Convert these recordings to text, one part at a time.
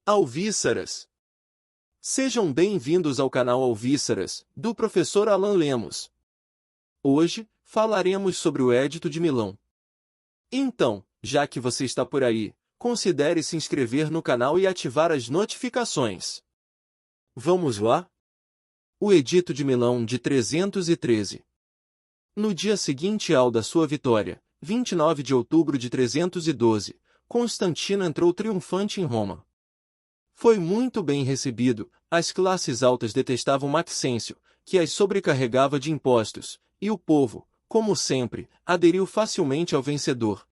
Alvíceras. Sejam bem-vindos ao canal Alvíceras, do professor Alan Lemos. Hoje, falaremos sobre o Edito de Milão. Então, já que você está por aí, considere se inscrever no canal e ativar as notificações. Vamos lá? O Edito de Milão de 313. No dia seguinte ao da sua vitória, 29 de outubro de 312, Constantino entrou triunfante em Roma. Foi muito bem recebido, as classes altas detestavam Maxêncio, que as sobrecarregava de impostos, e o povo, como sempre, aderiu facilmente ao vencedor.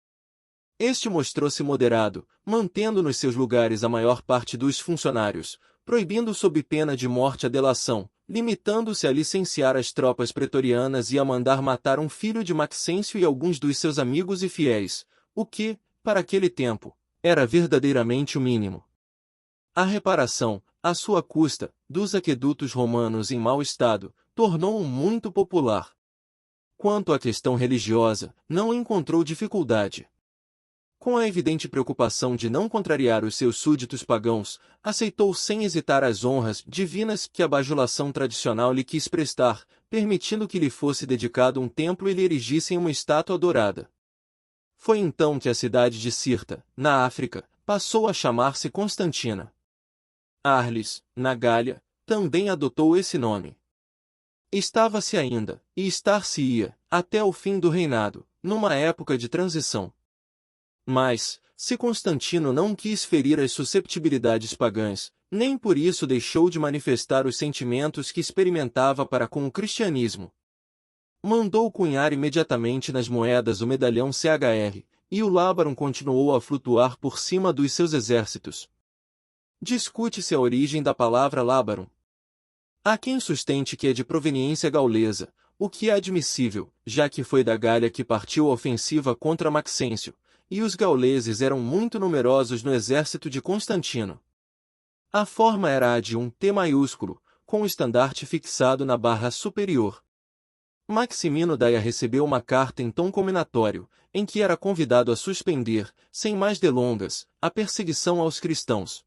Este mostrou-se moderado, mantendo nos seus lugares a maior parte dos funcionários, proibindo sob pena de morte a delação, limitando-se a licenciar as tropas pretorianas e a mandar matar um filho de Maxêncio e alguns dos seus amigos e fiéis, o que, para aquele tempo, era verdadeiramente o mínimo. A reparação, à sua custa, dos aquedutos romanos em mau estado, tornou-o muito popular. Quanto à questão religiosa, não encontrou dificuldade. Com a evidente preocupação de não contrariar os seus súditos pagãos, aceitou sem hesitar as honras divinas que a bajulação tradicional lhe quis prestar, permitindo que lhe fosse dedicado um templo e lhe erigissem uma estátua dourada. Foi então que a cidade de Cirta, na África, passou a chamar-se Constantina. Arles, na Gália, também adotou esse nome. Estava-se ainda, e estar-se-ia, até o fim do reinado, numa época de transição. Mas, se Constantino não quis ferir as susceptibilidades pagãs, nem por isso deixou de manifestar os sentimentos que experimentava para com o cristianismo. Mandou cunhar imediatamente nas moedas o medalhão CHR, e o Lábarum continuou a flutuar por cima dos seus exércitos. Discute-se a origem da palavra Lábarum. Há quem sustente que é de proveniência gaulesa, o que é admissível, já que foi da Gália que partiu a ofensiva contra Maxêncio, e os gauleses eram muito numerosos no exército de Constantino. A forma era a de um T maiúsculo, com o estandarte fixado na barra superior. Maximino Daia recebeu uma carta em tom cominatório, em que era convidado a suspender, sem mais delongas, a perseguição aos cristãos.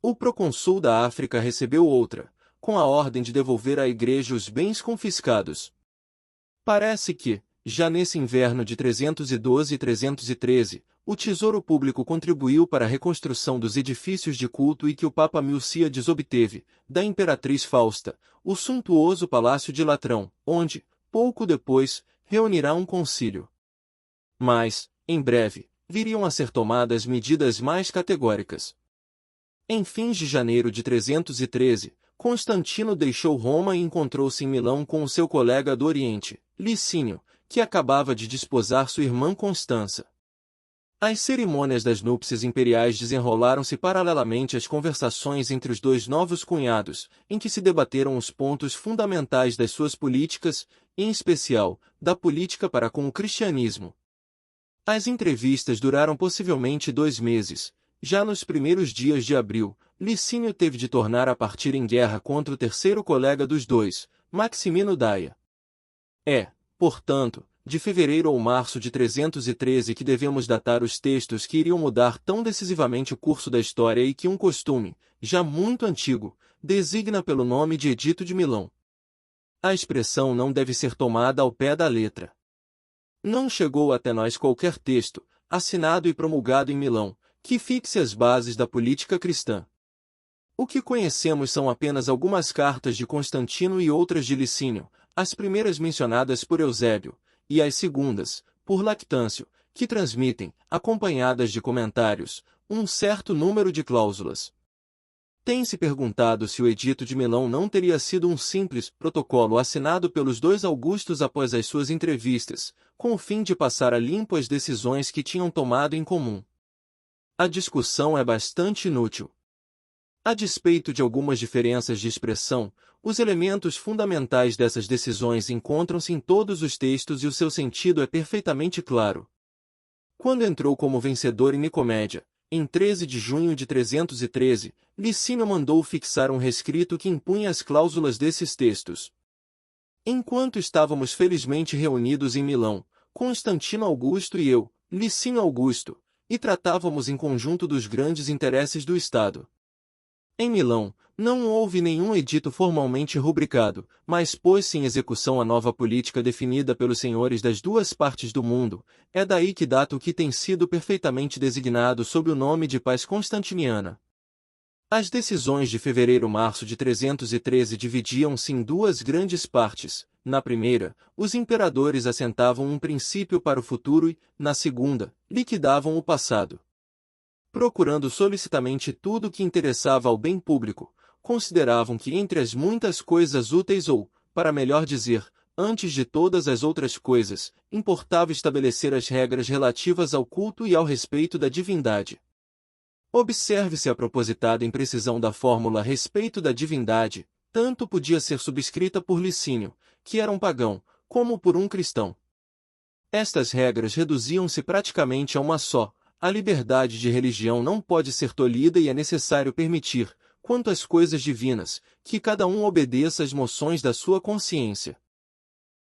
O procônsul da África recebeu outra, com a ordem de devolver à igreja os bens confiscados. Parece que, já nesse inverno de 312 e 313, o tesouro público contribuiu para a reconstrução dos edifícios de culto e que o Papa Milcíades obteve, da imperatriz Fausta, o suntuoso Palácio de Latrão, onde, pouco depois, reunirá um concílio. Mas, em breve, viriam a ser tomadas medidas mais categóricas. Em fins de janeiro de 313, Constantino deixou Roma e encontrou-se em Milão com o seu colega do Oriente, Licínio, que acabava de desposar sua irmã Constança. As cerimônias das núpcias imperiais desenrolaram-se paralelamente às conversações entre os dois novos cunhados, em que se debateram os pontos fundamentais das suas políticas, em especial, da política para com o cristianismo. As entrevistas duraram possivelmente 2 meses. Já nos primeiros dias de abril, Licínio teve de tornar a partir em guerra contra o terceiro colega dos dois, Maximino Daia. É, portanto, de fevereiro ou março de 313 que devemos datar os textos que iriam mudar tão decisivamente o curso da história e que um costume, já muito antigo, designa pelo nome de Edito de Milão. A expressão não deve ser tomada ao pé da letra. Não chegou até nós qualquer texto, assinado e promulgado em Milão, que fixe as bases da política cristã. O que conhecemos são apenas algumas cartas de Constantino e outras de Licínio, as primeiras mencionadas por Eusébio, e as segundas, por Lactâncio, que transmitem, acompanhadas de comentários, um certo número de cláusulas. Tem-se perguntado se o Edito de Milão não teria sido um simples protocolo assinado pelos dois Augustos após as suas entrevistas, com o fim de passar a limpo as decisões que tinham tomado em comum. A discussão é bastante inútil. A despeito de algumas diferenças de expressão, os elementos fundamentais dessas decisões encontram-se em todos os textos e o seu sentido é perfeitamente claro. Quando entrou como vencedor em Nicomédia, em 13 de junho de 313, Licínio mandou fixar um rescrito que impunha as cláusulas desses textos. Enquanto estávamos felizmente reunidos em Milão, Constantino Augusto e eu, Licínio Augusto, e tratávamos em conjunto dos grandes interesses do Estado. Em Milão, não houve nenhum edito formalmente rubricado, mas pôs-se em execução a nova política definida pelos senhores das duas partes do mundo. É daí que data o que tem sido perfeitamente designado sob o nome de Paz Constantiniana. As decisões de fevereiro-março de 313 dividiam-se em duas grandes partes. Na primeira, os imperadores assentavam um princípio para o futuro e, na segunda, liquidavam o passado. Procurando solicitamente tudo o que interessava ao bem público, consideravam que entre as muitas coisas úteis ou, para melhor dizer, antes de todas as outras coisas, importava estabelecer as regras relativas ao culto e ao respeito da divindade. Observe-se a propositada imprecisão da fórmula respeito da divindade, tanto podia ser subscrita por Licínio, que era um pagão, como por um cristão. Estas regras reduziam-se praticamente a uma só: a liberdade de religião não pode ser tolhida e é necessário permitir, quanto às coisas divinas, que cada um obedeça às moções da sua consciência.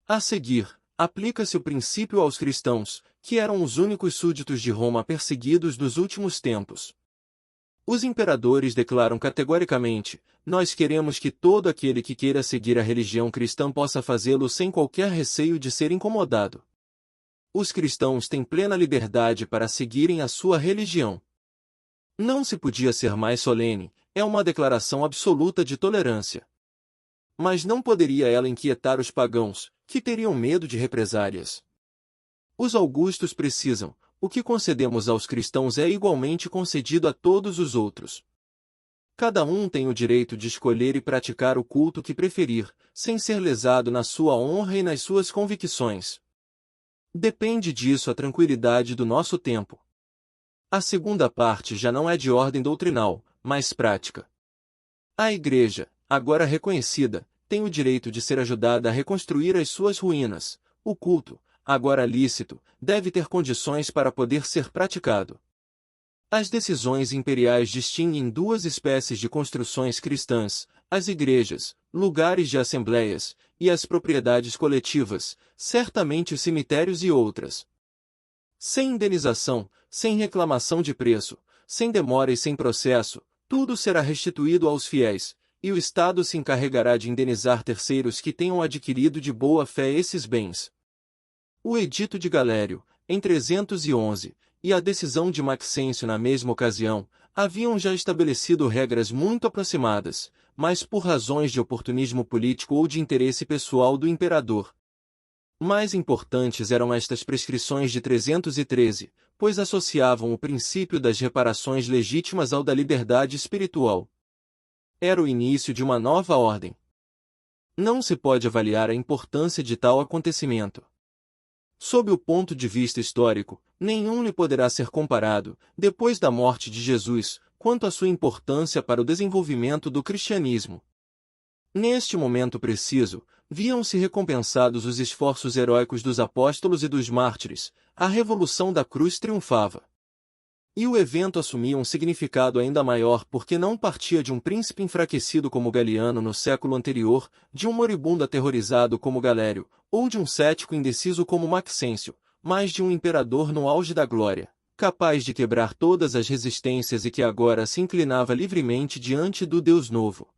A seguir, aplica-se o princípio aos cristãos, que eram os únicos súditos de Roma perseguidos dos últimos tempos. Os imperadores declaram categoricamente: nós queremos que todo aquele que queira seguir a religião cristã possa fazê-lo sem qualquer receio de ser incomodado. Os cristãos têm plena liberdade para seguirem a sua religião. Não se podia ser mais solene, é uma declaração absoluta de tolerância. Mas não poderia ela inquietar os pagãos, que teriam medo de represálias. Os augustos precisam: o que concedemos aos cristãos é igualmente concedido a todos os outros. Cada um tem o direito de escolher e praticar o culto que preferir, sem ser lesado na sua honra e nas suas convicções. Depende disso a tranquilidade do nosso tempo. A segunda parte já não é de ordem doutrinal, mas prática. A Igreja, agora reconhecida, tem o direito de ser ajudada a reconstruir as suas ruínas. O culto, agora lícito, deve ter condições para poder ser praticado. As decisões imperiais distinguem duas espécies de construções cristãs: as igrejas, lugares de assembleias, e as propriedades coletivas, certamente os cemitérios e outras. Sem indenização, sem reclamação de preço, sem demora e sem processo, tudo será restituído aos fiéis, e o Estado se encarregará de indenizar terceiros que tenham adquirido de boa fé esses bens. O Edito de Galério, em 311, e a decisão de Maxêncio na mesma ocasião, haviam já estabelecido regras muito aproximadas, mas por razões de oportunismo político ou de interesse pessoal do imperador. Mais importantes eram estas prescrições de 313, pois associavam o princípio das reparações legítimas ao da liberdade espiritual. Era o início de uma nova ordem. Não se pode avaliar a importância de tal acontecimento. Sob o ponto de vista histórico, nenhum lhe poderá ser comparado, depois da morte de Jesus, quanto à sua importância para o desenvolvimento do cristianismo. Neste momento preciso, viam-se recompensados os esforços heróicos dos apóstolos e dos mártires, a revolução da cruz triunfava. E o evento assumia um significado ainda maior porque não partia de um príncipe enfraquecido como Galiano no século anterior, de um moribundo aterrorizado como Galério, ou de um cético indeciso como Maxêncio, mas de um imperador no auge da glória, capaz de quebrar todas as resistências e que agora se inclinava livremente diante do Deus novo.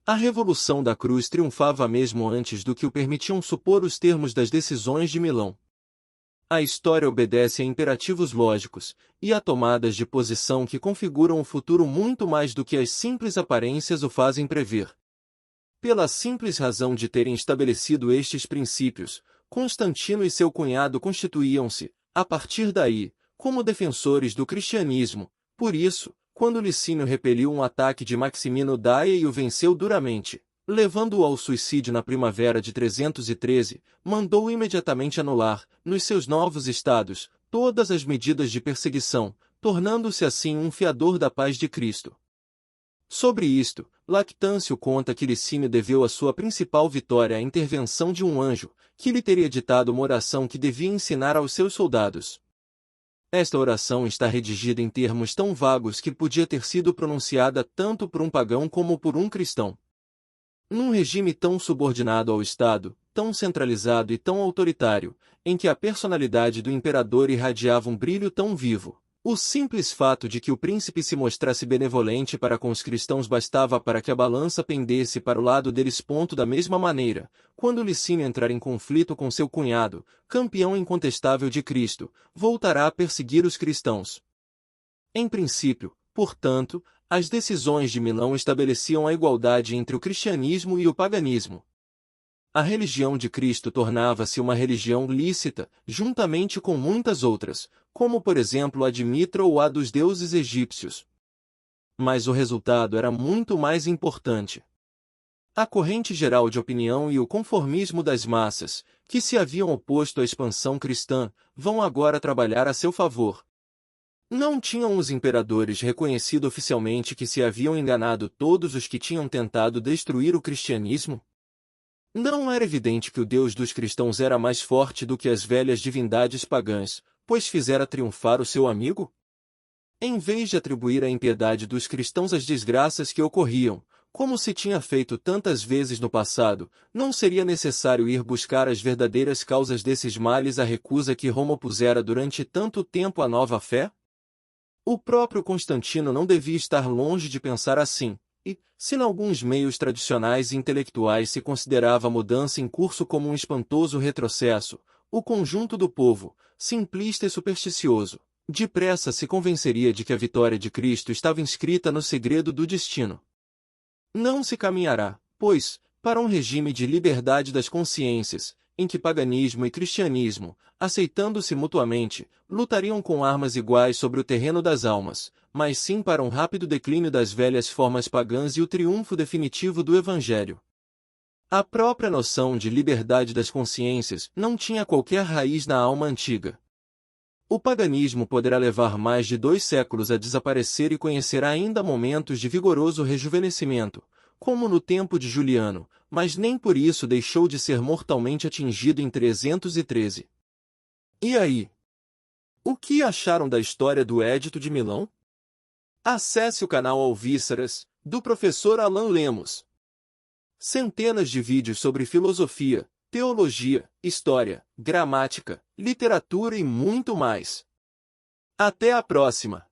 A Revolução da Cruz triunfava mesmo antes do que o permitiam supor os termos das decisões de Milão. A história obedece a imperativos lógicos, e a tomadas de posição que configuram o futuro muito mais do que as simples aparências o fazem prever. Pela simples razão de terem estabelecido estes princípios, Constantino e seu cunhado constituíam-se, a partir daí, como defensores do cristianismo. Por isso, quando Licínio repeliu um ataque de Maximino Daia e o venceu duramente, levando-o ao suicídio na primavera de 313, mandou imediatamente anular, nos seus novos estados, todas as medidas de perseguição, tornando-se assim um fiador da paz de Cristo. Sobre isto, Lactâncio conta que Licínio deveu a sua principal vitória à intervenção de um anjo, que lhe teria ditado uma oração que devia ensinar aos seus soldados. Esta oração está redigida em termos tão vagos que podia ter sido pronunciada tanto por um pagão como por um cristão. Num regime tão subordinado ao Estado, tão centralizado e tão autoritário, em que a personalidade do imperador irradiava um brilho tão vivo, O simples fato de que o príncipe se mostrasse benevolente para com os cristãos bastava para que a balança pendesse para o lado deles. Da mesma maneira, quando Licínio entrar em conflito com seu cunhado, campeão incontestável de Cristo, voltará a perseguir os cristãos. Em princípio, portanto, as decisões de Milão estabeleciam a igualdade entre o cristianismo e o paganismo. A religião de Cristo tornava-se uma religião lícita, juntamente com muitas outras, como por exemplo a de Mitra ou a dos deuses egípcios. Mas o resultado era muito mais importante. A corrente geral de opinião e o conformismo das massas, que se haviam oposto à expansão cristã, vão agora trabalhar a seu favor. Não tinham os imperadores reconhecido oficialmente que se haviam enganado todos os que tinham tentado destruir o cristianismo? Não era evidente que o Deus dos cristãos era mais forte do que as velhas divindades pagãs, pois fizera triunfar o seu amigo? Em vez de atribuir à impiedade dos cristãos as desgraças que ocorriam, como se tinha feito tantas vezes no passado, não seria necessário ir buscar as verdadeiras causas desses males, a recusa que Roma opusera durante tanto tempo à nova fé? O próprio Constantino não devia estar longe de pensar assim. E, se em alguns meios tradicionais e intelectuais se considerava a mudança em curso como um espantoso retrocesso, o conjunto do povo, simplista e supersticioso, depressa se convenceria de que a vitória de Cristo estava inscrita no segredo do destino. Não se caminhará, pois, para um regime de liberdade das consciências, em que paganismo e cristianismo, aceitando-se mutuamente, lutariam com armas iguais sobre o terreno das almas, mas sim para um rápido declínio das velhas formas pagãs e o triunfo definitivo do Evangelho. A própria noção de liberdade das consciências não tinha qualquer raiz na alma antiga. O paganismo poderá levar mais de 2 séculos a desaparecer e conhecerá ainda momentos de vigoroso rejuvenescimento, como no tempo de Juliano, mas nem por isso deixou de ser mortalmente atingido em 313. E aí? O que acharam da história do Édito de Milão? Acesse o canal Alvíceras, do professor Alan Lemos. Centenas de vídeos sobre filosofia, teologia, história, gramática, literatura e muito mais. Até a próxima!